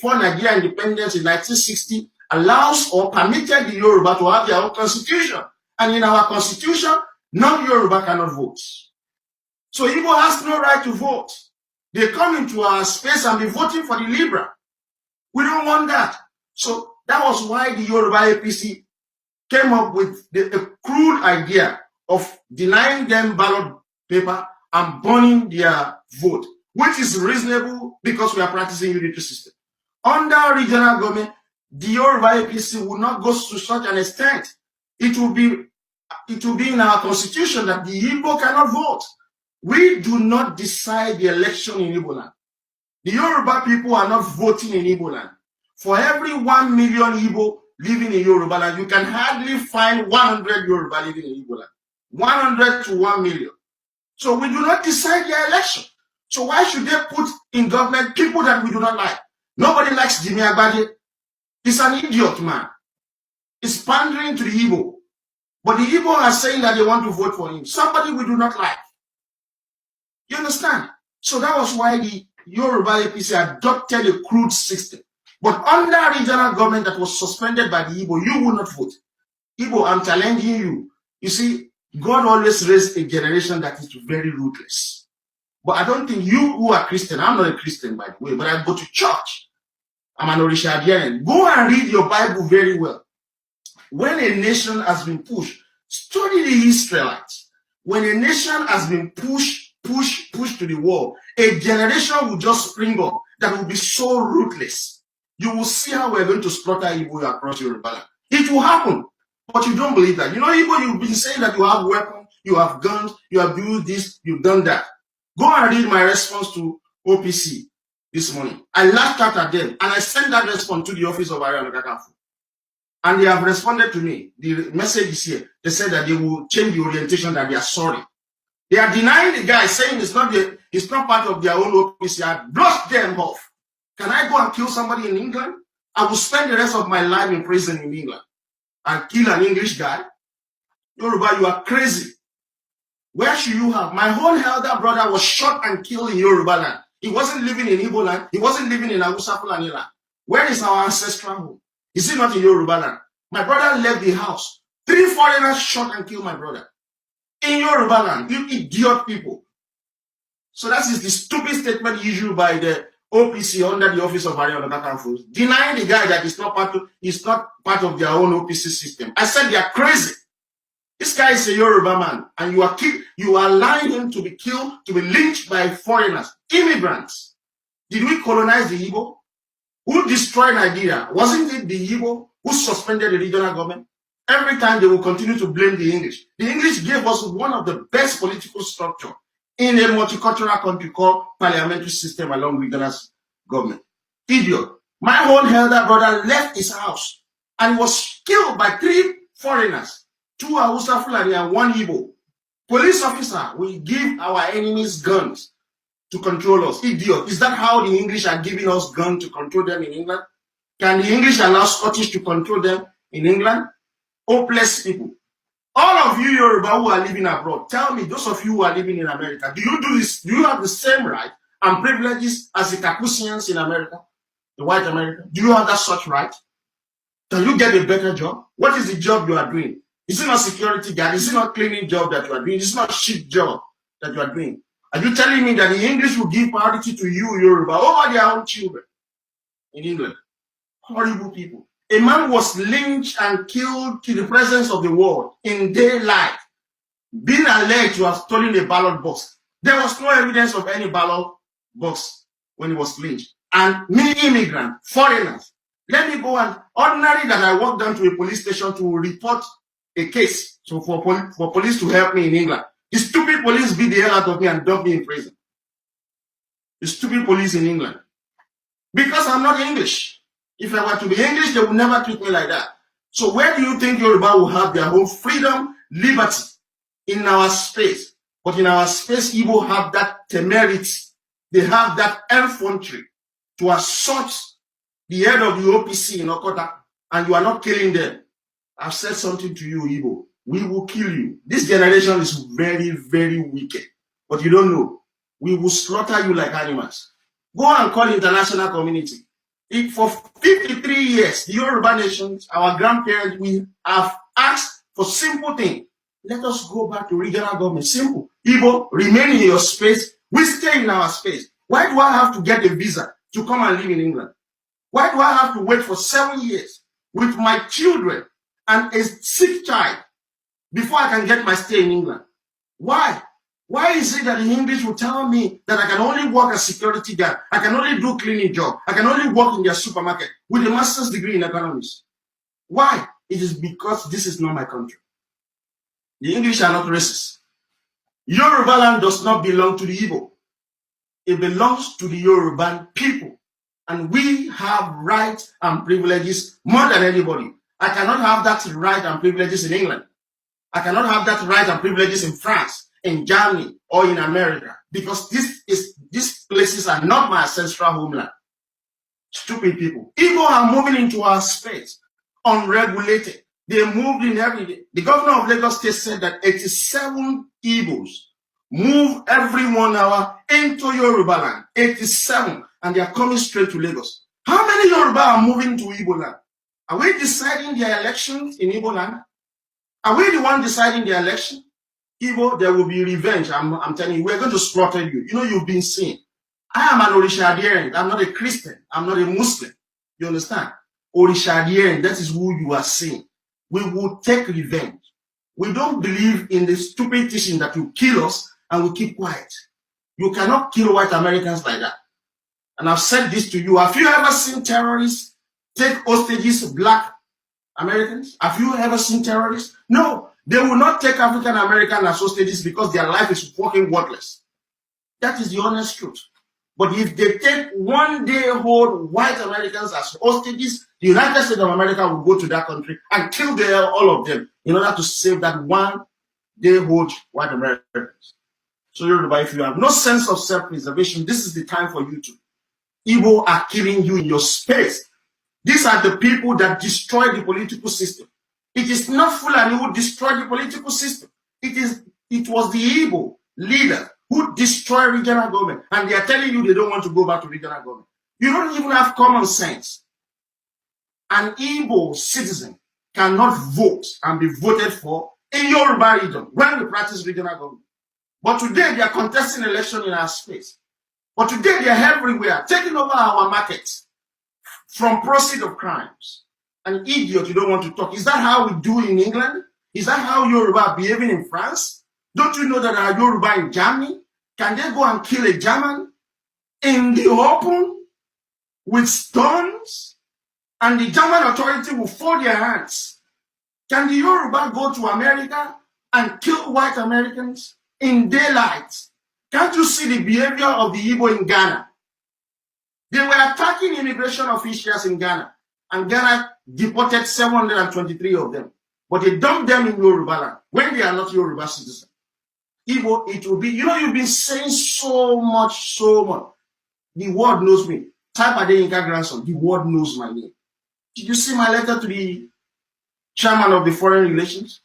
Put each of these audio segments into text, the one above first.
before Nigeria independence in 1960 allows or permitted the Yoruba to have their own constitution. And in our constitution, non-Yoruba cannot vote. So Igbo has no right to vote. They come into our space and be voting for the Liberal. We don't want that. So that was why the Yoruba APC came up with the crude idea of denying them ballot paper and burning their vote, which is reasonable because we are practicing unity system. Under regional government, the Yoruba APC will not go to such an extent. It will be in our constitution that the Igbo cannot vote. We do not decide the election in Igbo land. The Yoruba people are not voting in Igbo land. For every 1 million Igbo living in Yoruba land, you can hardly find 100 Yoruba living in Igbo land. 100 to 1 million. So we do not decide the election. So why should they put in government people that we do not like? Nobody likes Jimmy Agbaje. He's an idiot, man. He's pandering to the Igbo. But the Igbo are saying that they want to vote for him. Somebody we do not like. You understand? So that was why the Yoruba APC adopted a crude system. But under regional government that was suspended by the Igbo, you will not vote. Igbo, I'm challenging you. You see, God always raised a generation that is very ruthless. But I don't think you who are Christian, I'm not a Christian by the way, but I go to church. I'm an Orishadian. Go and read your Bible very well. When a nation has been pushed, study the Israelites. When a nation has been pushed to the wall, a generation will just spring up that will be so ruthless. You will see how we're going to slaughter Igbo across Yoruba land. It will happen, but you don't believe that. You know, Igbo, you've been saying that you have weapons, you have guns, you have done this, you've done that. Go and read my response to OPC this morning. I laughed out at them, and I sent that response to the office of Ariel Kakafu. And they have responded to me. The message is here. They said that they will change the orientation, that they are sorry. They are denying the guy, saying it's not part of their own OPC. I brushed them off. Can I go and kill somebody in England? I will spend the rest of my life in prison in England and kill an English guy. Yoruba, you are crazy. Where should you have? My whole elder brother was shot and killed in Yoruba land. He wasn't living in Igbo land. He wasn't living in Hausa Fulani land. Where is our ancestral home? Is it not in Yoruba land? My brother left the house. 3 foreigners shot and killed my brother. In Yoruba land, you idiot people. So that is the stupid statement issued by the OPC under the office of Ariel Kakafu, denying the guy that is not part of their own OPC system. I said they are crazy. This guy is a Yoruba man, and you are allowing him to be killed, to be lynched by foreigners, immigrants. Did we colonize the Igbo? Who destroyed Nigeria? Wasn't it the Igbo who suspended the regional government? Every time they will continue to blame the English. The English gave us one of the best political structure in a multicultural country called parliamentary system along regional government. Idiot. My own elder brother left his house and was killed by 3 foreigners, 2 Hausa Fulani and 1 Igbo. Police officer will give our enemies guns to control us. Idiot. Is that how the English are giving us guns to control them in England? Can the English allow Scottish to control them in England? Hopeless people. All of you Yoruba who are living abroad, tell me, those of you who are living in America, do you do this? Do you have the same right and privileges as the Caucasians in America, the white America? Do you have that such right? Can you get a better job? What is the job you are doing? Is it not security guard? Is it not cleaning job that you are doing? Is it not shit job that you are doing? Are you telling me that the English will give priority to you, Yoruba, over their own children in England? Horrible people. A man was lynched and killed to the presence of the world in daylight, being alleged to have stolen a ballot box. There was no evidence of any ballot box when he was lynched. And many immigrants, foreigners. Let me go and ordinary that I walk down to a police station to report a case. So for police to help me in England. The stupid police beat the hell out of me and dump me in prison. The stupid police in England. Because I'm not English. If I were to be English, they would never treat me like that. So where do you think Yoruba will have their own freedom, liberty in our space? But in our space, Igbo have that temerity. They have that infantry to assault the head of the OPC in Okota, and you are not killing them. I've said something to you, Igbo. We will kill you. This generation is very, very wicked. But you don't know. We will slaughter you like animals. Go and call the international community. For 53 years, the Yoruba nations, our grandparents, we have asked for simple things. Let us go back to regional government. Simple. Igbo, remain in your space. We stay in our space. Why do I have to get a visa to come and live in England? Why do I have to wait for 7 years with my children and a sick child before I can get my stay in England? Why? Why is it that the English will tell me that I can only work as security guard, I can only do cleaning job, I can only work in their supermarket with a master's degree in economics? Why? It is because this is not my country. The English are not racist. Yoruba land does not belong to the Igbo. It belongs to the Yoruban people. And we have rights and privileges more than anybody. I cannot have that right and privileges in England. I cannot have that right and privileges in France, in Germany, or in America, because these places are not my ancestral homeland. Stupid people. Igbo are moving into our space, unregulated. They moved in every day. The governor of Lagos State said that 87 Igbos move every 1 hour into Yoruba land. 87, and they are coming straight to Lagos. How many Yoruba are moving to Igbo land? Are we deciding their elections in Igbo land? Are we the one deciding the election? Igbo, there will be revenge. I'm telling you, we're going to slaughter you. You know, you've been seen. I am an Orisha adherent. I'm not a Christian. I'm not a Muslim. You understand? Orisha adherent, that is who you are seeing. We will take revenge. We don't believe in the stupid teaching that you kill us and we keep quiet. You cannot kill white Americans like that. And I've said this to you. Have you ever seen terrorists take hostages black Americans? Have you ever seen terrorists? No, they will not take African American as hostages because their life is fucking worthless. That is the honest truth. But if they take 1 day hold white Americans as hostages, the United States of America will go to that country and kill all of them in order to save that 1 day hold white Americans. So Yoruba, if you have no sense of self-preservation, this is the time for you to. Igbo are killing you in your space. These are the people that destroy the political system. It is not Fulani who destroyed the political system. It was the Igbo leader who destroyed regional government. And they are telling you they don't want to go back to regional government. You don't even have common sense. An Igbo citizen cannot vote and be voted for in Yoruba region when we practice regional government. But today they are contesting election in our space. But today they are everywhere, taking over our markets from proceeds of crimes. An idiot, you don't want to talk. Is that how we do in England? Is that how Yoruba are behaving in France? Don't you know that there are Yoruba in Germany? Can they go and kill a German in the open with stones? And the German authority will fold their hands. Can the Yoruba go to America and kill white Americans in daylight? Can't you see the behavior of the Igbo in Ghana? They were attacking immigration officials in Ghana, and Ghana deported 723 of them. But they dumped them in Yoruba land when they are not Yoruba citizens. Igbo, it will be, you know, you've been saying so much. The world knows me. Type Adeyinka grandson, the world knows my name. Did you see my letter to the chairman of the foreign relations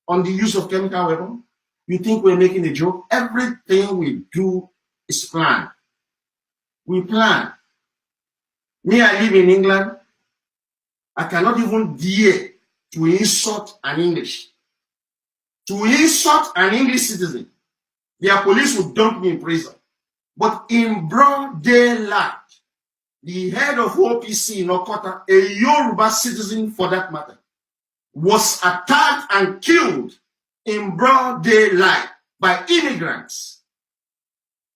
on the use of chemical weapons? You think we're making a joke? Everything we do is planned. We plan. Me, I live in England. I cannot even dare to insult an English. To insult an English citizen. Their police would dump me in prison. But in broad daylight, the head of OPC in Okota, a Yoruba citizen for that matter, was attacked and killed in broad daylight by immigrants.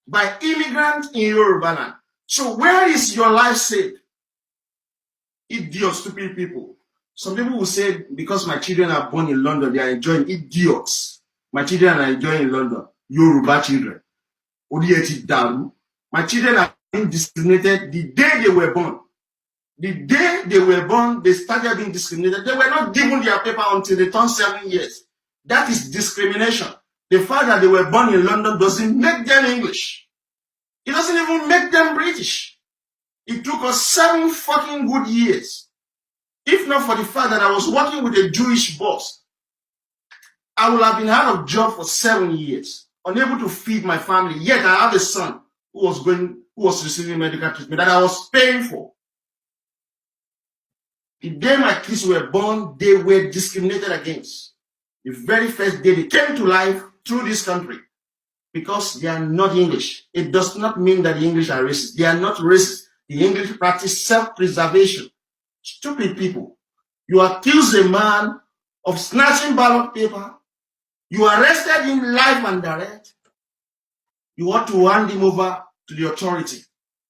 By immigrants in Yoruba land. So where is your life saved? Idiots, stupid people. Some people will say, because my children are born in London, they are enjoying. Idiots. My children are enjoying in London. Yoruba children. My children are being discriminated the day they were born. The day they were born, they started being discriminated. They were not given their paper until they turned 7 years. That is discrimination. The fact that they were born in London doesn't make them English. It doesn't even make them British. It took us 7 fucking good years. If not for the fact that I was working with a Jewish boss, I would have been out of job for 7 years, unable to feed my family. Yet I have a son who was receiving medical treatment that I was paying for. The day my kids were born, they were discriminated against. The very first day they came to life through this country, because they are not English. It does not mean that the English are racist. They are not racist. The English practice self-preservation. Stupid people. You accuse a man of snatching ballot paper. You arrested him live and direct. You want to hand him over to the authority.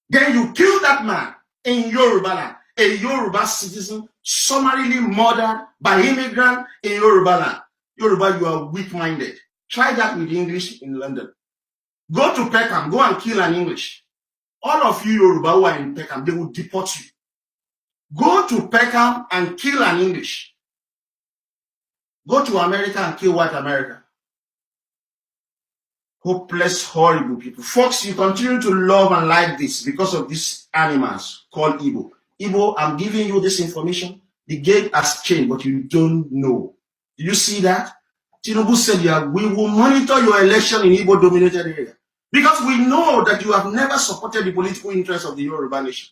Then you kill that man in Yoruba land. A Yoruba citizen summarily murdered by immigrants in Yoruba land. Yoruba, you are weak-minded. Try that with English in London. Go to Peckham, go and kill an English. All of you Yoruba who are in Peckham, they will deport you. Go to Peckham and kill an English. Go to America and kill white America. Hopeless, horrible people. Folks, you continue to love and like this because of these animals called Igbo. Igbo, I'm giving you this information. The game has changed, but you don't know. Do you see that? Tinubu said, we will monitor your election in Igbo-dominated area. Because we know that you have never supported the political interests of the Yoruba nation.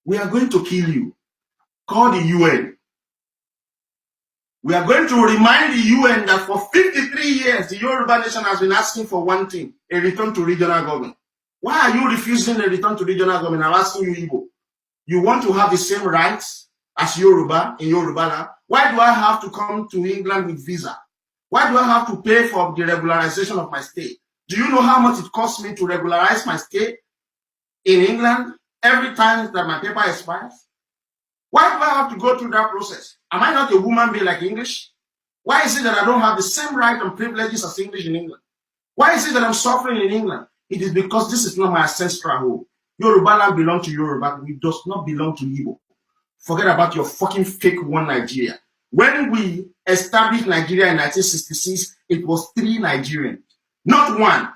We are going to kill you. Call the UN. We are going to remind the UN that for 53 years, the Yoruba nation has been asking for one thing, a return to regional government. Why are you refusing a return to regional government? I'm asking you, Igbo. You want to have the same rights as Yoruba in Yoruba land? Why do I have to come to England with visa? Why do I have to pay for the regularization of my stay? Do you know how much it costs me to regularize my stay in England every time that my paper expires? Why do I have to go through that process? Am I not a woman being like English? Why is it that I don't have the same right and privileges as English in England? Why is it that I'm suffering in England? It is because this is not my ancestral home. Yoruba land belongs to Yoruba. It does not belong to Igbo. Forget about your fucking fake one Nigeria. When we established Nigeria in 1966, it was 3 Nigerians, not one.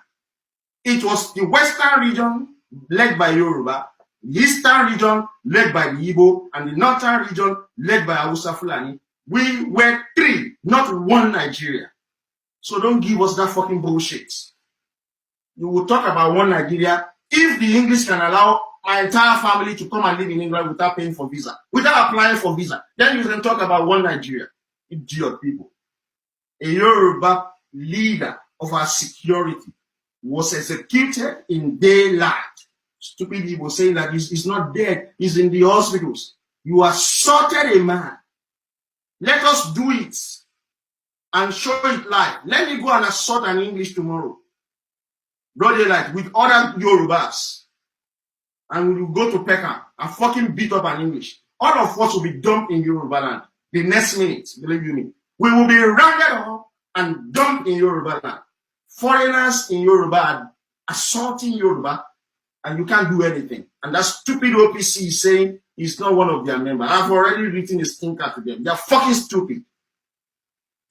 It was the Western region led by Yoruba, the Eastern region led by the Igbo, and the Northern region led by Hausa Fulani. We were 3, not 1 Nigeria. So don't give us that fucking bullshit. You will talk about 1 Nigeria if the English can allow my entire family to come and live in England without paying for visa, without applying for visa. Then you can talk about 1 Nigeria. Idiot people. A Yoruba leader of our security was executed in daylight. Stupid people saying that he's not dead, he's in the hospitals. You assaulted a man. Let us do it and show it live. Let me go and assault an English tomorrow, broad daylight, with other Yorubas. And we will go to Peckham and fucking beat up an English. All of us will be dumped in Yoruba land. The next minute, believe you me, we will be rounded up and dumped in Yoruba land. Foreigners in Yoruba are assaulting Yoruba, and you can't do anything. And that stupid OPC is saying he's not one of their members. I've already written a stinker to them. They're fucking stupid.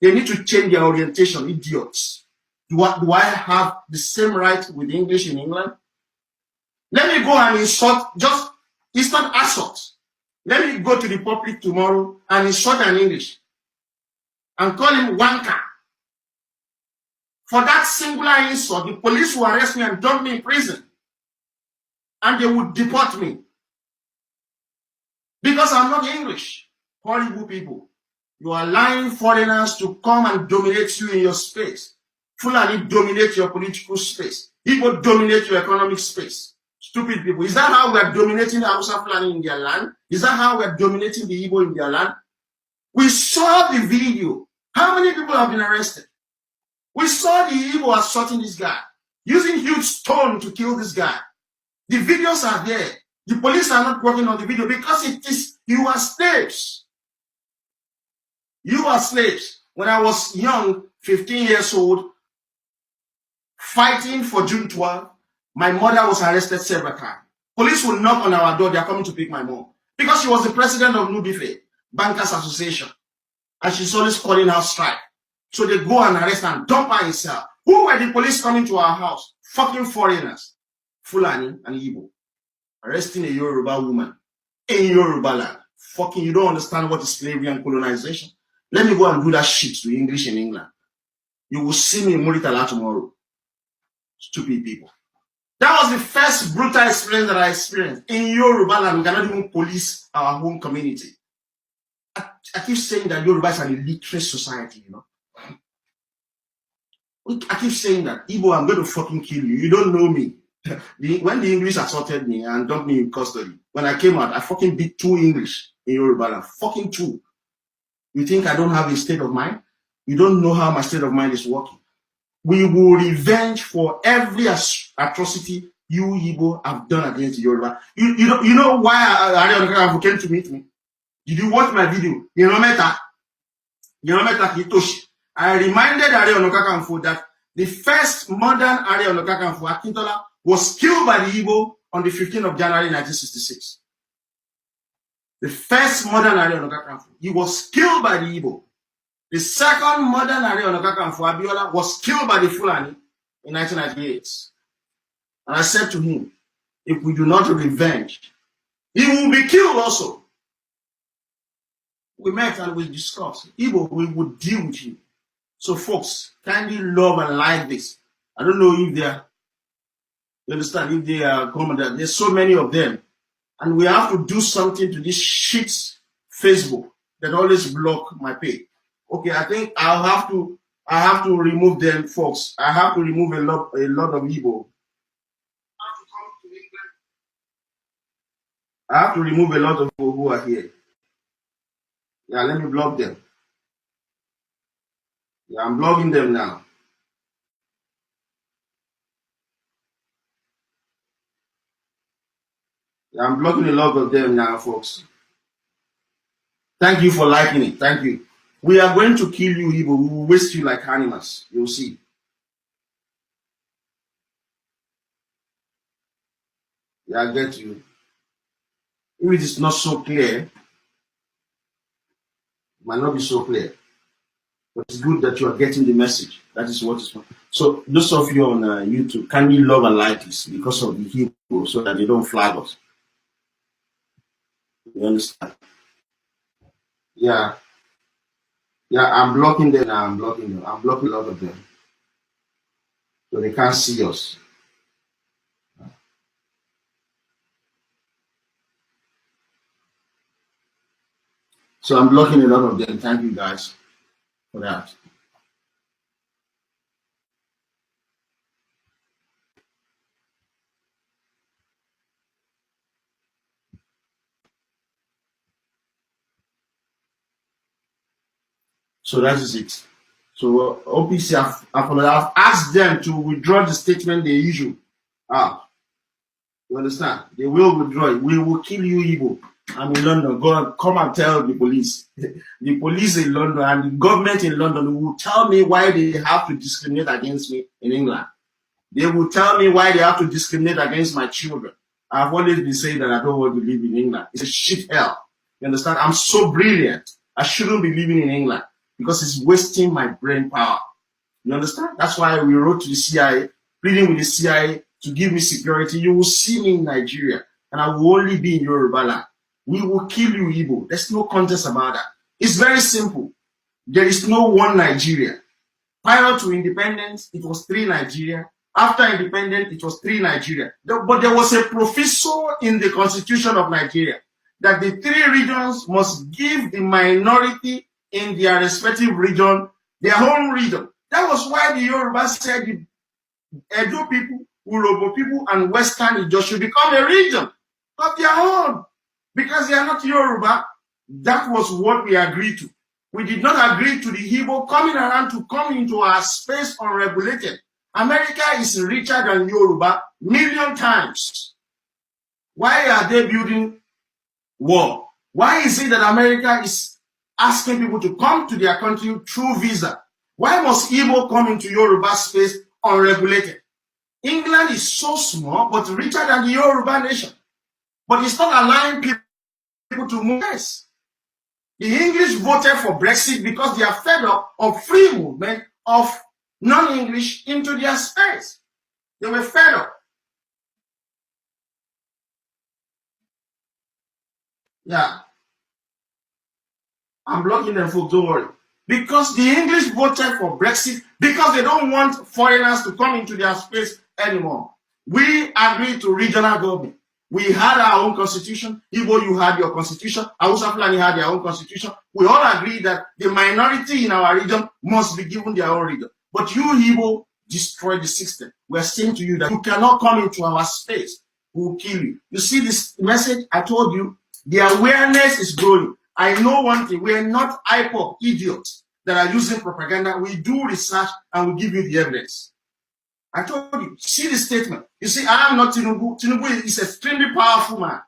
They need to change their orientation, idiots. Do I have the same right with English in England? Let me go and insult, it's not assault. Let me go to the public tomorrow and insult an English and call him wanker. For that singular insult, the police will arrest me and dump me in prison. And they will deport me. Because I'm not English. Horrible people. You are allowing foreigners to come and dominate you in your space. Fulani dominate your political space. Igbo dominate your economic space. Stupid people. Is that how we are dominating the Hausa Fulani in their land? Is that how we are dominating the Igbo in their land? We saw the video. How many people have been arrested? We saw the Igbo assaulting this guy, using huge stone to kill this guy. The videos are there. The police are not working on the video because it is, you are slaves. You are slaves. When I was young, 15 years old, fighting for June 12, my mother was arrested several times. Police will knock on our door. They are coming to pick my mom. Because she was the president of Nubife, Bankers Association. And she's always calling out strike. So they go and arrest her and dump her in cell. Who were the police coming to our house? Fucking foreigners. Fulani and Igbo. Arresting a Yoruba woman in Yoruba land. Fucking, you don't understand what is slavery and colonization. Let me go and do that shit to English in England. You will see me in Muritala tomorrow. Stupid people. That was the first brutal experience that I experienced. In Yoruba land, we cannot even police our home community. I keep saying that Yoruba is an illiterate society, you know. I keep saying that, Igbo, I'm going to fucking kill you. You don't know me. When the English assaulted me and dumped me in custody, when I came out, I fucking beat 2 English in Yoruba, fucking 2. You think I don't have a state of mind? You don't know how my state of mind is working. We will revenge for every atrocity you Igbo have done against Yoruba. You know why Ààrẹ Ọ̀nà Kakanfò came to meet me? Did you watch my video? You know Meta Kitoshi. I reminded Ààrẹ Ọ̀nà Kakanfò that the first modern Ààrẹ Ọ̀nà Kakanfò, Akintola, was killed by the Igbo on the 15th of January 1966. The first modern Ààrẹ Ọ̀nà Kakanfò, he was killed by the Igbo. The second modern Ààrẹ Ọ̀nà Kakanfò, Abiola, was killed by the Fulani in 1998. And I said to him, if we do not revenge, he will be killed also. We met and we discussed. Igbo, we would deal with you. So folks, kindly love and like this. I don't know if they are, you understand, if they are common. There's so many of them. And we have to do something to this shit Facebook that always block my page. Okay, I think I have to remove them, folks. I have to remove a lot of Igbo. I have to remove a lot of people who are here. Yeah, let me block them. Yeah, I'm blocking them now. Yeah, I'm blocking a lot of them now, folks. Thank you for liking it. Thank you. We are going to kill you, Igbo. We will waste you like animals. You'll see. Yeah, I get you. If it is not so clear, it might not be so clear. But it's good that you are getting the message. That is what is fun. So those of you on YouTube, kindly love and like this because of the Hebrew, so that they don't flag us. You understand? Yeah. Yeah, I'm blocking them now. I'm blocking them. I'm blocking a lot of them. So they can't see us. So I'm blocking a lot of them. Thank you guys for that. So that is it. So OPC, I've asked them to withdraw the statement they issue. You understand? They will withdraw it. We will kill you, Igbo. I'm in London. Go and come and tell the police. The police in London and the government in London will tell me why they have to discriminate against me in England. They will tell me why they have to discriminate against my children. I've always been saying that I don't want to live in England. It's a shit hell. You understand? I'm so brilliant. I shouldn't be living in England because it's wasting my brain power. You understand? That's why we wrote to the CIA, pleading with the CIA to give me security. You will see me in Nigeria and I will only be in Yoruba land. We will kill you, Igbo. There's no contest about that. It's very simple. There is no one Nigeria. Prior to independence, it was 3 Nigeria. After independence, it was 3 Nigeria. But there was a proviso in the constitution of Nigeria that the 3 regions must give the minority in their respective region their own region. That was why the Yoruba said the Edo people, Urobo people, and Western Ijo should become a region of their own. Because they are not Yoruba, that was what we agreed to. We did not agree to the Igbo coming around to come into our space unregulated. America is richer than Yoruba million times. Why are they building wall? Why is it that America is asking people to come to their country through visa? Why must Igbo come into Yoruba space unregulated? England is so small but richer than the Yoruba nation. But it's not allowing people to move. The English voted for Brexit because they are fed up of free movement of non-English into their space. They were fed up. Yeah. I'm blocking them, folks, don't worry. Because the English voted for Brexit because they don't want foreigners to come into their space anymore. We agreed to regional government. We had our own constitution. Igbo, you had your constitution. Hausa Fulani had their own constitution. We all agree that the minority in our region must be given their own region. But you, Igbo, destroy the system. We're saying to you that you cannot come into our space. We will kill you. You see this message? I told you, the awareness is growing. I know one thing. We're not IPOP idiots that are using propaganda. We do research and we give you the evidence. I told you, see the statement. You see, I am not Tinubu. Tinubu is extremely powerful man.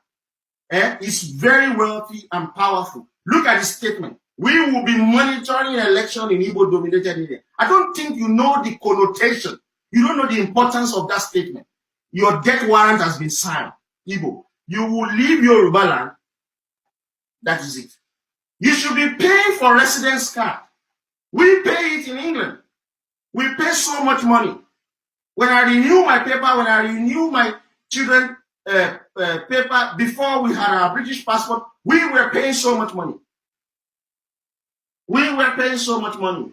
He's very wealthy and powerful. Look at the statement. We will be monitoring election in Igbo-dominated area. I don't think you know the connotation. You don't know the importance of that statement. Your death warrant has been signed. Igbo, you will leave Yoruba land. That is it. You should be paying for residence card. We pay it in England. We pay so much money. When I renew my paper, when I renew my children paper, before we had our British passport, we were paying so much money. We were paying so much money.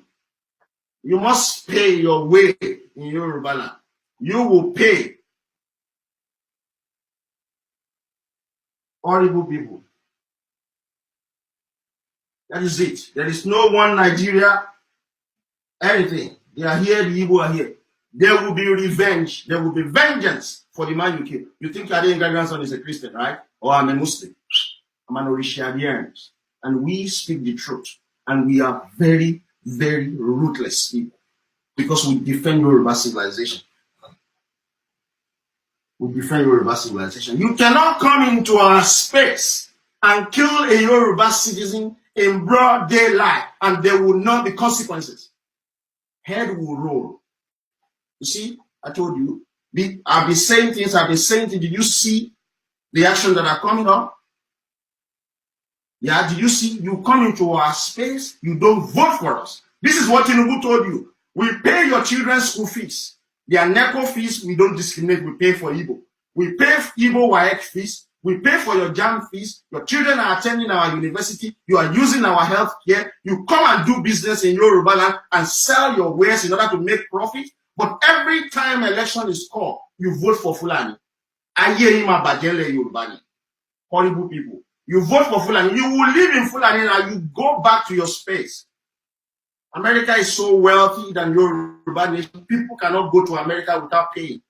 You must pay your way in Yoruba land. You will pay. Horrible people. That is it. There is no one Nigeria, anything. They are here, the Igbo are here. There will be revenge. There will be vengeance for the man you kill. You think Ade's grandson is a Christian, right? Or I'm a Muslim. I'm an Orishadian. And we speak the truth. And we are very, very ruthless people. Because we defend Yoruba civilization. We defend Yoruba civilization. You cannot come into our space and kill a Yoruba citizen in broad daylight and there will not be consequences. Head will roll. You see, I told you, I've been saying things, Did you see the actions that are coming up? Yeah, did you see? You come into our space, you don't vote for us. This is what Tinubu told you. We pay your children's school fees. Their NECO fees, we don't discriminate, we pay for Igbo. We pay Igbo WAEC fees. We pay for your JAM fees. Your children are attending our university. You are using our health care. You come and do business in Yoruba land and sell your wares in order to make profit. But every time election is called, you vote for Fulani. Horrible people. You vote for Fulani. You will live in Fulani and you go back to your space. America is so wealthy than Yoruba nation. People cannot go to America without paying.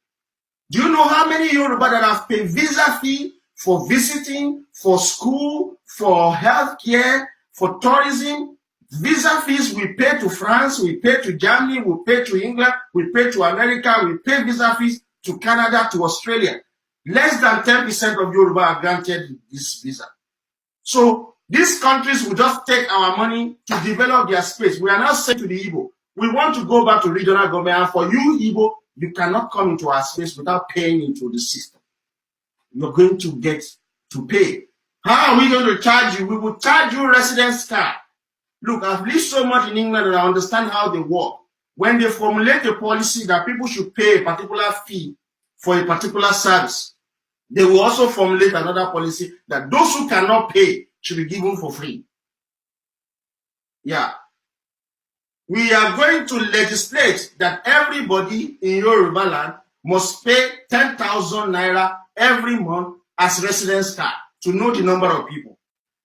Do you know how many Yoruba that have paid visa fee for visiting, for school, for health care, for tourism? Visa fees we pay to France, we pay to Germany, we pay to England, we pay to America, we pay visa fees to Canada, to Australia. Less than 10% of Yoruba are granted this visa. So these countries will just take our money to develop their space. We are now saying to the Igbo, we want to go back to regional government. And for you, Igbo, you cannot come into our space without paying into the system. You're going to get to pay. How are we going to charge you? We will charge you residence card. Look, I've lived so much in England and I understand how they work. When they formulate a policy that people should pay a particular fee for a particular service, they will also formulate another policy that those who cannot pay should be given for free. Yeah. We are going to legislate that everybody in Yoruba land must pay 10,000 naira every month as residence card to know the number of people.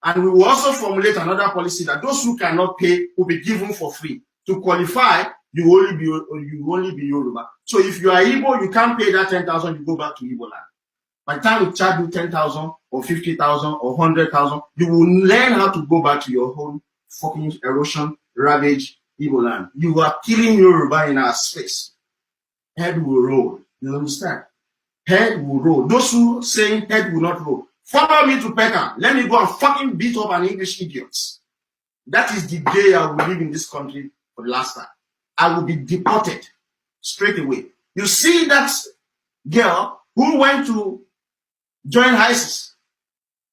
And we will also formulate another policy that those who cannot pay will be given for free. To qualify, you only be Yoruba. So if you are Igbo, you can't pay that 10,000, you go back to Igbo land. By the time we charge you 10,000 or 50,000 or 100,000, you will learn how to go back to your home fucking erosion, ravage, Igbo land. You are killing Yoruba in our space. Head will roll. You understand? Head will roll. Those who say head will not roll, follow me to Peckham. Let me go and fucking beat up an English idiot. That is the day I will live in this country for the last time. I will be deported straight away. You see that girl who went to join ISIS.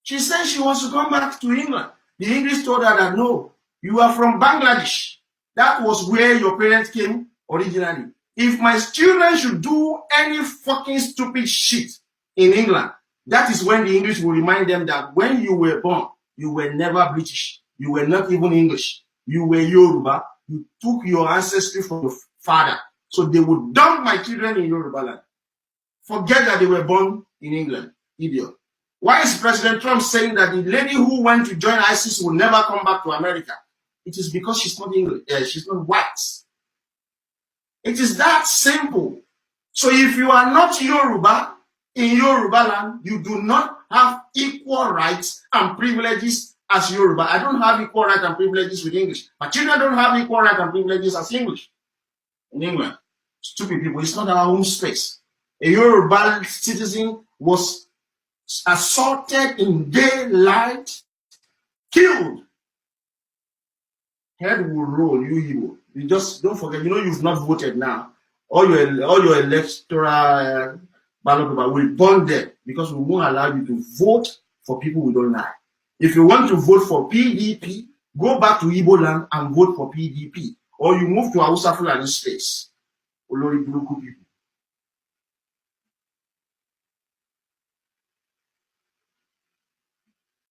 She said she wants to come back to England. The English told her that no, you are from Bangladesh. That was where your parents came originally. If my children should do any fucking stupid shit in England, that is when the English will remind them that when you were born, you were never British. You were not even English. You were Yoruba. You took your ancestry from your father. So they would dump my children in Yoruba land. Forget that they were born in England. Idiot. Why is President Trump saying that the lady who went to join ISIS will never come back to America? It is because she's not English. She's not white. It is that simple. So if you are not Yoruba, in Yoruba land, you do not have equal rights and privileges as Yoruba. I don't have equal rights and privileges with English. My children don't have equal rights and privileges as English. In England, stupid people, it's not our home space. A Yoruba citizen was assaulted in daylight, killed. Head will roll, you evil. You just don't forget, you've not voted now. All your electoral ballot paper will burn them because we won't allow you to vote for people who don't like. If you want to vote for PDP, go back to Igbo land and vote for PDP. Or you move to Hausa Fulani space. Olori Buruku people.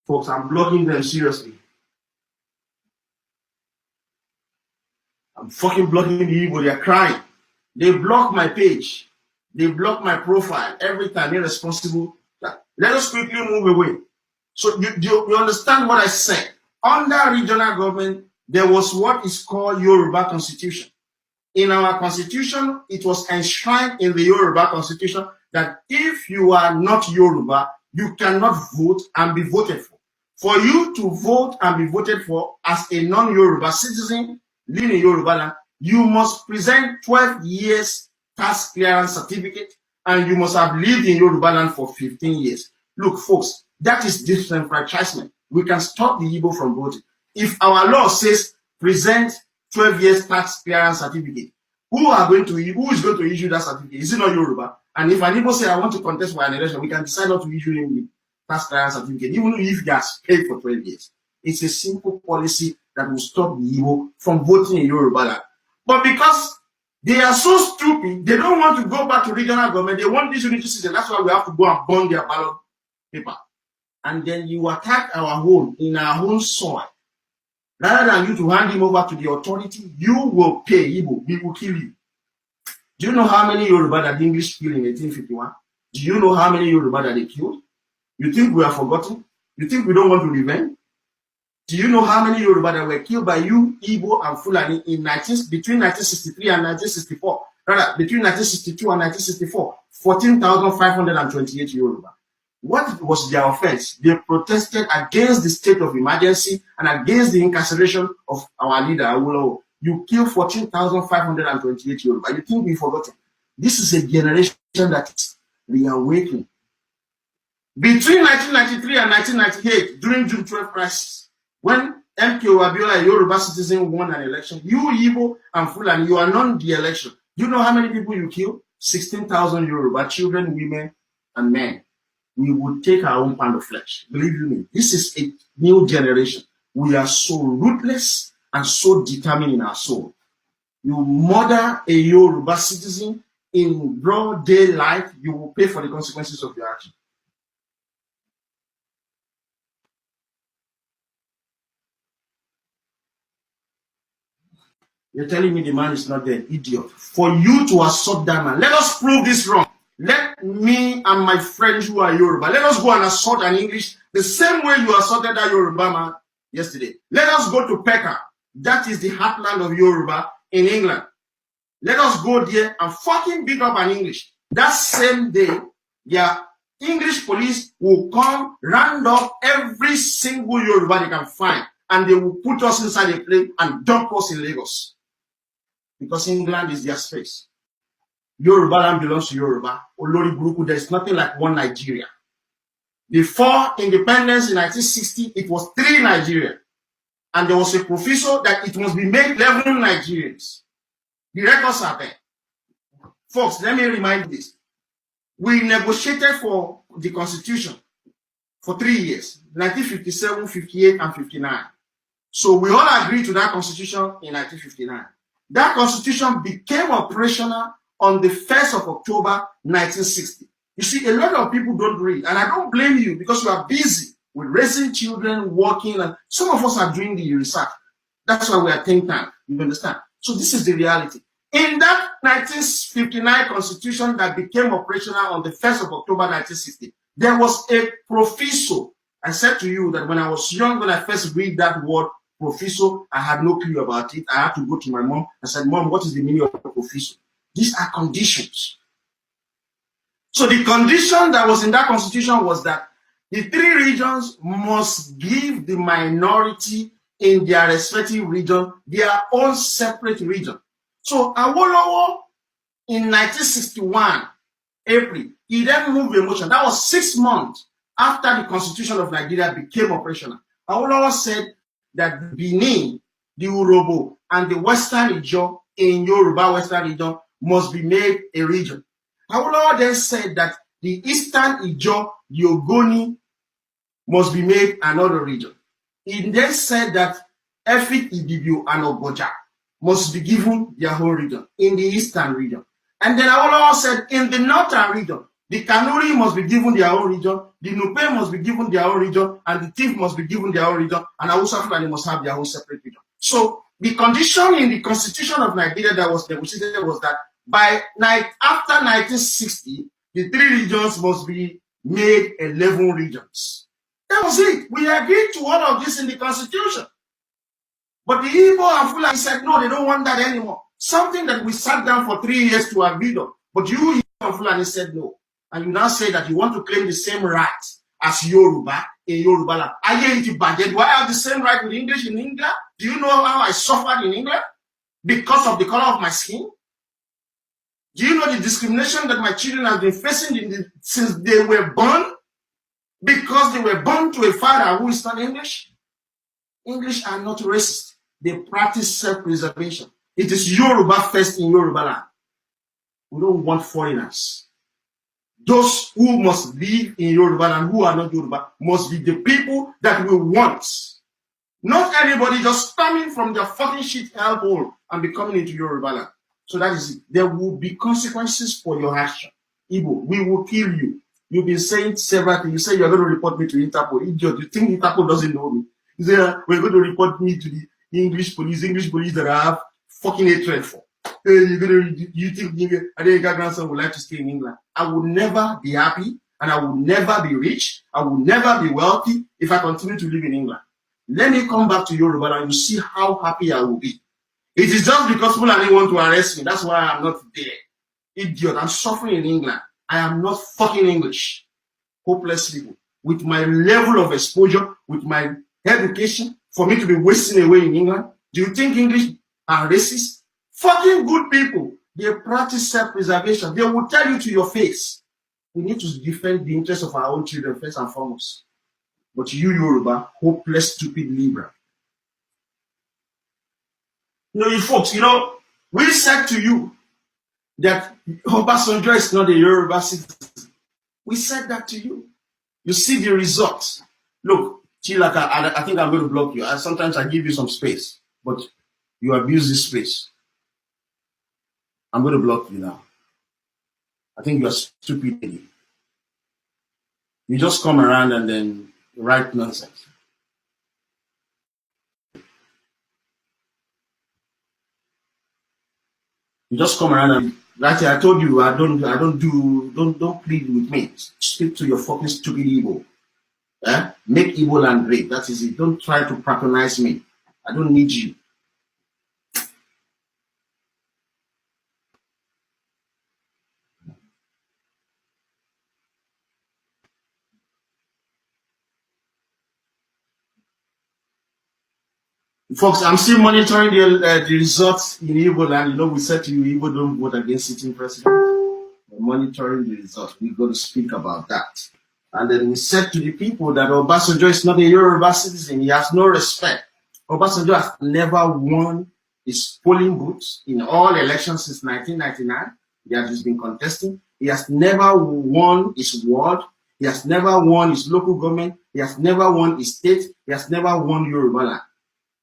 Folks, I'm blocking them seriously. I'm fucking blocking the Igbo. They're crying. They block my page. They block my profile every time. Irresponsible. Let us quickly move away. So you understand what I said? Under regional government, there was what is called Yoruba Constitution. In our constitution, it was enshrined in the Yoruba Constitution that if you are not Yoruba, you cannot vote and be voted for. For you to vote and be voted for as a non-Yoruba citizen living in Yoruba land, you must present 12 years tax clearance certificate and you must have lived in Yoruba land for 15 years. Look, folks, that is disenfranchisement. We can stop the Igbo from voting. If our law says present 12 years tax clearance certificate, who is going to issue that certificate? Is it not Yoruba? And if an Igbo say, I want to contest for an election, we can decide not to issue him the tax clearance certificate, even if he has paid for 12 years. It's a simple policy that will stop the Igbo from voting in Yoruba land. But because they are so stupid, they don't want to go back to regional government. They want disunity system. That's why we have to go and burn their ballot paper. And then you attack our own in our own soil. Rather than you to hand him over to the authority, you will pay Igbo. We will kill you. Do you know how many Yoruba that the English killed in 1851? Do you know how many Yoruba that they killed? You think we are forgotten? You think we don't want to revenge? Do you know how many Yoruba that were killed by you, Igbo and Fulani between 1963 and 1964? Rather, between 1962 and 1964, 14,528 Yoruba. What was their offense? They protested against the state of emergency and against the incarceration of our leader, Awolowo. You killed 14,528 Yoruba. You think we forgotten? This is a generation that is reawakening. Between 1993 and 1998, during June 12 crisis, when MK Abiola, a Yoruba citizen, won an election, you, Igbo and Fulani, you announced the election. Do you know how many people you killed? 16,000 Yoruba, children, women, and men. We would take our own pound of flesh. Believe you me, this is a new generation. We are so ruthless and so determined in our soul. You murder a Yoruba citizen in broad daylight, you will pay for the consequences of your action. You're telling me the man is not dead, idiot. For you to assault that man, let us prove this wrong. Let me and my friends who are Yoruba, let us go and assault an English the same way you assaulted that Yoruba man yesterday. Let us go to Peckham. That is the heartland of Yoruba in England. Let us go there and fucking beat up an English. That same day, their English police will come, round up every single Yoruba they can find, and they will put us inside a plane and dump us in Lagos. Because England is their space. Yoruba land belongs to Yoruba. Olori Buruku, there's nothing like one Nigeria. Before independence in 1960, it was 3 Nigeria. And there was a proviso that it must be made 11 Nigerians. The records are there. Folks, let me remind you this. We negotiated for the Constitution for 3 years, 1957, 58, and 59. So we all agreed to that Constitution in 1959. That Constitution became operational on the 1st of October, 1960. You see, a lot of people don't read, and I don't blame you because you are busy with raising children, working, and some of us are doing the research. That's why we are think tank. You understand? So this is the reality. In that 1959 Constitution that became operational on the 1st of October, 1960, There was a professor. I said to you that when I was young, when I first read that word professor, I had no clue about it. I had to go to my mom. I said, Mom, what is the meaning of professor? These are conditions. So the condition that was in that constitution was that the three regions must give the minority in their respective region their own separate region. So Awolowo in 1961, April, he then moved a motion. That was 6 months after the Constitution of Nigeria became operational. Awolowo said that Benin, the Urobo, and the Western region in Yoruba Western region must be made a region. Awolowo then said that the Eastern Ijo, the Ogoni, must be made another region. He then said that Efik, Ibibio, and Ogoja must be given their whole region in the Eastern region. And then Awolowo said in the Northern region, the Kanuri must be given their own region, the Nupe must be given their own region, and the Tiv must be given their own region, and Hausa Fulani must have their own separate region. So the condition in the Constitution of Nigeria that was negotiated was that after 1960, the three regions must be made 11 regions. That was it. We agreed to all of this in the Constitution. But the Igbo and Fulani said, no, they don't want that anymore. Something that we sat down for 3 years to agree on. But you, Igbo and Fulani, said no. And you now say that you want to claim the same right as Yoruba in Yoruba land. Do I have the same right with English in England? Do you know how I suffered in England because of the color of my skin? Do you know the discrimination that my children have been facing since they were born? Because they were born to a father who is not English? English are not racist. They practice self-preservation. It is Yoruba first in Yoruba land. We don't want foreigners. Those who must live in Yoruba land, who are not Yoruba, must be the people that we want. Not everybody just coming from their fucking shit hellhole and be coming into Yoruba land. So that is it. There will be consequences for your action. Igbo, we will kill you. You've been saying several things. You say you're going to report me to Interpol. Idiot, you think Interpol doesn't know me? You say, we're going to report me to the English police that I have fucking hatred for. You think Adenika's grandson would like to stay in England? I would never be happy, and I would never be rich. I would never be wealthy if I continue to live in England. Let me come back to Yoruba and you see how happy I will be. It is just because people want to arrest me. That's why I'm not there. Idiot, I'm suffering in England. I am not fucking English. Hopeless people. With my level of exposure, with my education, for me to be wasting away in England, do you think English are racist? Fucking good people. They practice self-preservation. They will tell you to your face. We need to defend the interests of our own children first and foremost. But you, Yoruba, hopeless, stupid Libra. You folks, we said to you that Obasanjo is not a Yoruba citizen. We said that to you. You see the results. Look, Chilaka, I think I'm going to block you. Sometimes I give you some space, but you abuse this space. I'm going to block you now. I think you're stupid. You just come around and then write nonsense. You just come around and like I told you, don't plead with me. Speak to your fucking stupid Igbo. Make Igbo land great. That is it. Don't try to patronize me. I don't need you. Folks, I'm still monitoring the results in Igbo land. We said to you, Igbo don't vote against sitting president. We're monitoring the results. We're going to speak about that. And then we said to the people that Obasanjo is not a Yoruba citizen. He has no respect. Obasanjo has never won his polling booths in all elections since 1999. He has just been contesting. He has never won his ward. He has never won his local government. He has never won his state. He has never won Yoruba land.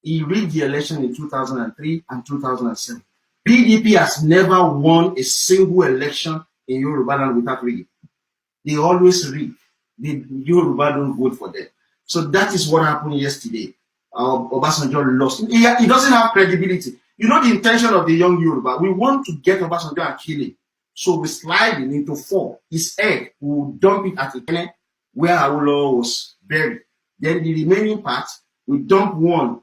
He rigged the election in 2003 and 2007. PDP has never won a single election in Yoruba land without rigging. They always rig. The Yoruba don't vote for them. So that is what happened yesterday. Obasanjo lost. He doesn't have credibility. You know the intention of the young Yoruba. We want to get Obasanjo and kill him. So we slide him into 4. His head, we will dump it at Ikene, where Awolowo was buried. Then the remaining part, we dump one.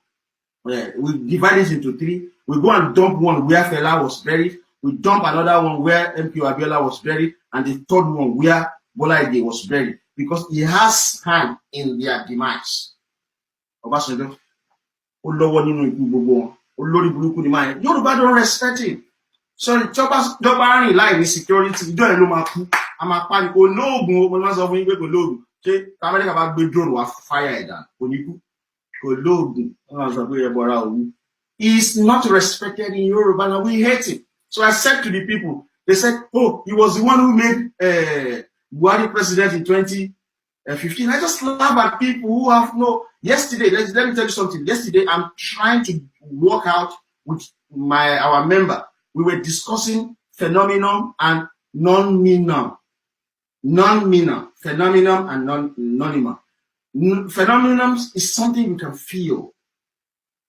We divide it into three. We go and dump one where Fela was buried. We dump another one where MQ Abiola was buried, and the third one where Bola Ige was buried, because he has hand in their demise. Obasanjo, Olowo nínú ikú gbogbo wọn, olórí burúkú ni máa yẹn. Yorùbá don't respect him. Sorry, jọba rìn láì ní security, ìjọ ẹ̀ ló máa kú. A máa pa ní kò lóògùn, mo máa sọ fún yín pé kò lóògùn. Ṣé Amẹ́ríkà bá gbé drone wá fire ẹ̀dá, kò ní kú. Kò lóògùn, wọ́n máa sọ pé ẹ bọ̀ra òwú. He is not respected in Yoruba, and we hate him. So I said to the people, they said, oh, he was the one who made Buhari president in 2015. I just laugh at people who have no... Yesterday, let me tell you something. Yesterday, I'm trying to work out with our member. We were discussing phenomenon and non-menon. Non-menon. Phenomenon and non-menon. Phenomenon is something you can feel.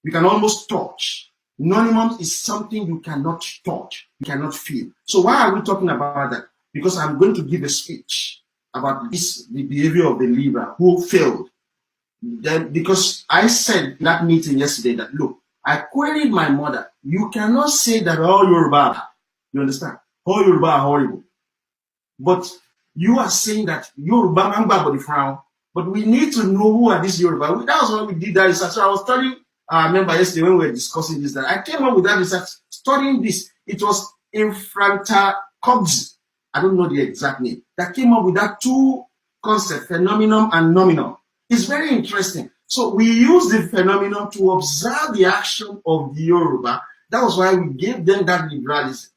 You can almost touch. Anonymous is something you cannot touch, you cannot feel. So why are we talking about that? Because I'm going to give a speech about the behavior of the Libra who failed. Then, because I said in that meeting yesterday that, look, I queried my mother. You cannot say that all Yoruba, you understand? All Yoruba are horrible. But you are saying that Yoruba man body frown. But we need to know who are these Yoruba. That was why we did that research. So I was studying. I remember yesterday when we were discussing this, that I came up with that research, studying this. It was Infranta Cobbs, I don't know the exact name, that came up with that two concepts, phenomenon and nominal. It's very interesting. So we use the phenomenon to observe the action of the Yoruba. That was why we gave them that liberalism.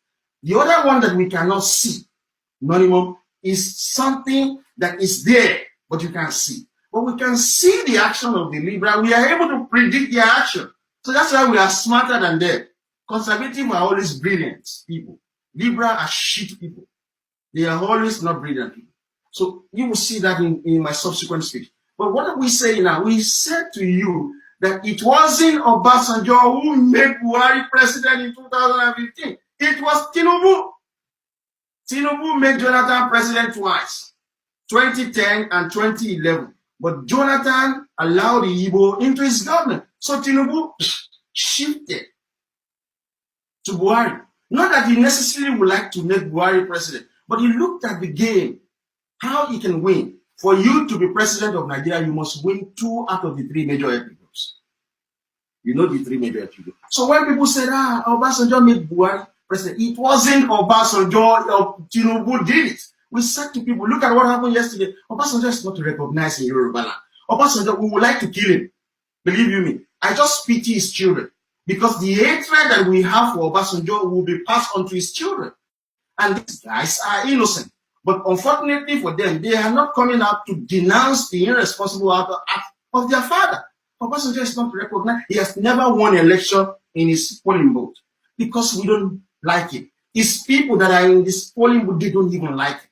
The other one that we cannot see, nominal, is something that is there, but you can't see. But we can see the action of the Libra. We are able to predict their action. So that's why we are smarter than them. Conservative are always brilliant people. Libra are shit people. They are always not brilliant people. So you will see that in my subsequent speech. But what are we saying now? We said to you that it wasn't Obasanjo who made Buhari president in 2015. It was Tinubu. Tinubu made Jonathan president twice, 2010 and 2011. But Jonathan allowed the Igbo into his government. So Tinubu shifted to Buhari. Not that he necessarily would like to make Buhari president, but he looked at the game, how he can win. For you to be president of Nigeria, you must win 2 out of the 3 major ethnic groups. You know the 3 major ethnic groups. So when people said, Obasanjo made Buhari president, it wasn't Obasanjo, Tinubu did it. We said to people, look at what happened yesterday. Obasanjo is not recognized in Yoruba land. Obasanjo, we would like to kill him. Believe you me. I just pity his children. Because the hatred that we have for Obasanjo will be passed on to his children. And these guys are innocent. But unfortunately for them, they are not coming out to denounce the irresponsible act of their father. Obasanjo is not recognized. He has never won an election in his polling booth because we don't like it. It's people that are in this polling booth, they don't even like it.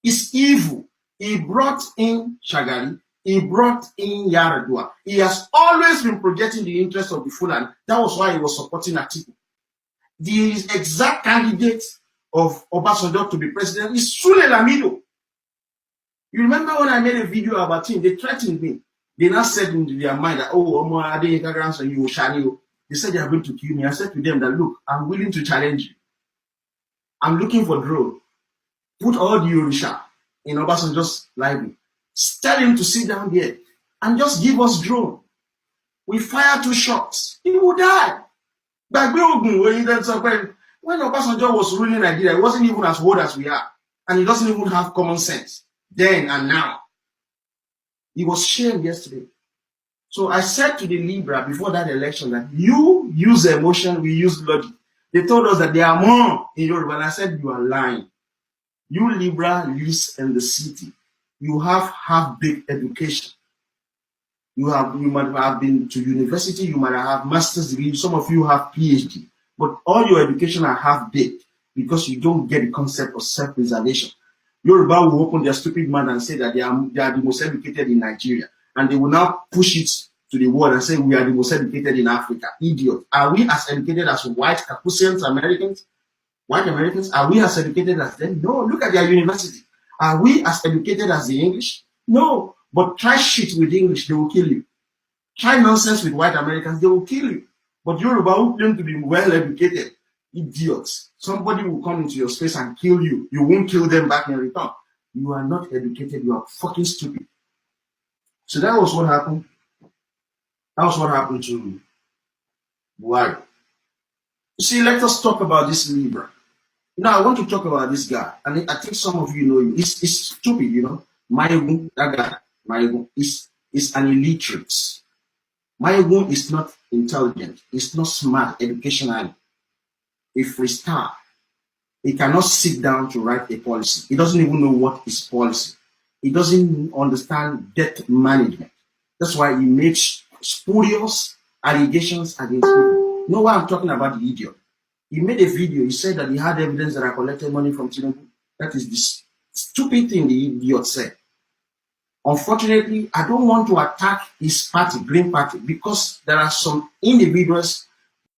It's evil. He brought in Shagari. He brought in Yaradua. He has always been projecting the interest of the Fulani. That was why he was supporting Atiku. The exact candidate of Obasanjo to be president is Sule Lamido. You remember when I made a video about him, they threatened me. They now said in their mind that, oh, Omo Adeyinka grandson, you will shani you. They said they are going to kill me. I said to them that, look, I'm willing to challenge you. I'm looking for drone. Put all the Orisha in Obasanjo's library. Tell him to sit down there and just give us drone. We fire 2 shots. He will die. But when Obasanjo was ruling Nigeria, he wasn't even as old as we are. And he doesn't even have common sense. Then and now. He was shamed yesterday. So I said to the Libra before that election that you use emotion, we use logic. They told us that there are more in Yoruba. And I said, you are lying. You Libra lives in the city. You have half-baked education. You might have been to university, you might have master's degree, some of you have PhD. But all your education are half-baked because you don't get the concept of self-preservation. Yoruba will open their stupid mouth and say that they are the most educated in Nigeria. And they will now push it to the world and say we are the most educated in Africa. Idiot. Are we as educated as white Caucasians Americans? White Americans? Are we as educated as them? No, look at their university. Are we as educated as the English? No, but try shit with English, they will kill you. Try nonsense with white Americans, they will kill you. But Yoruba, who claim to be well educated, idiots. Somebody will come into your space and kill you. You won't kill them back in return. You are not educated, you are fucking stupid. So that was what happened. That was what happened to Buhari. You see, let us talk about this Libra. Now, I want to talk about this guy, and I think some of you know him. He's stupid, you know. Mayegun, that guy, Mayegun, is an illiterate. Mayegun is not intelligent. He's not smart educationally. A freestyle. He cannot sit down to write a policy. He doesn't even know what is policy. He doesn't understand debt management. That's why he makes spurious allegations against people. You know why I'm talking about the idiot? He made a video. He said that he had evidence that I collected money from Tinubu. That is this stupid thing the idiot said. Unfortunately, I don't want to attack his party, Green Party, because there are some individuals